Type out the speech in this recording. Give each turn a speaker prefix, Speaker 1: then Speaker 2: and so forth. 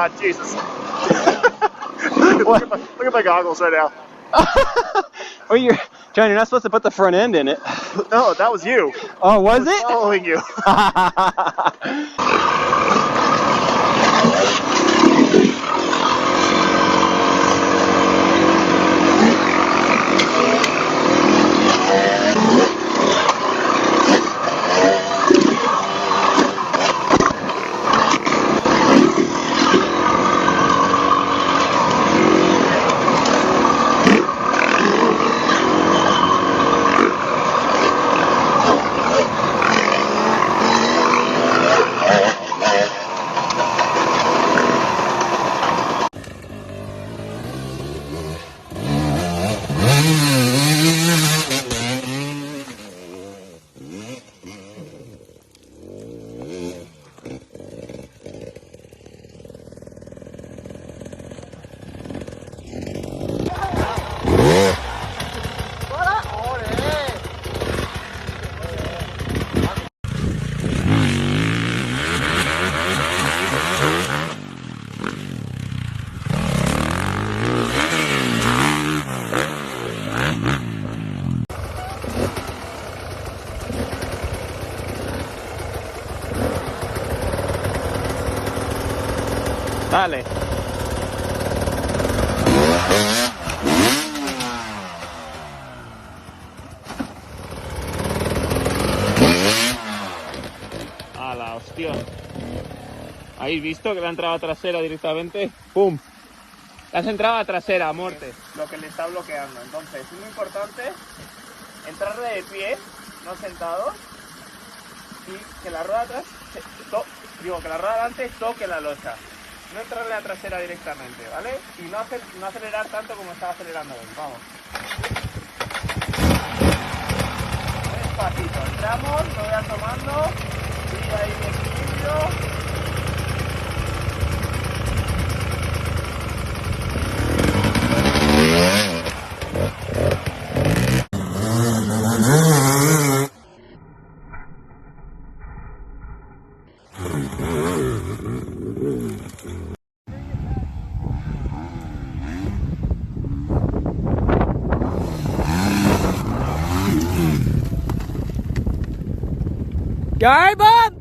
Speaker 1: God, Jesus. look at my goggles right now.
Speaker 2: Well, John, you're not supposed to put the front end in it.
Speaker 1: No, that was you.
Speaker 2: Oh, was
Speaker 1: I was
Speaker 2: it?
Speaker 1: following you.
Speaker 2: Dale. A la hostia. ¿Habéis visto que le ha entrado a trasera directamente? ¡Pum! Le has entrado a trasera, a muerte.
Speaker 1: Lo que le está bloqueando. Entonces, es muy importante entrarle de pie, no sentado, y que la rueda atrás, que la rueda adelante toque la losa. No entrarle a trasera directamente, ¿vale? Y no acelerar tanto como estaba acelerando hoy. Vamos. Despacito, entramos, lo voy tomando, y ahí el equilibrio.
Speaker 2: You alright, Bob?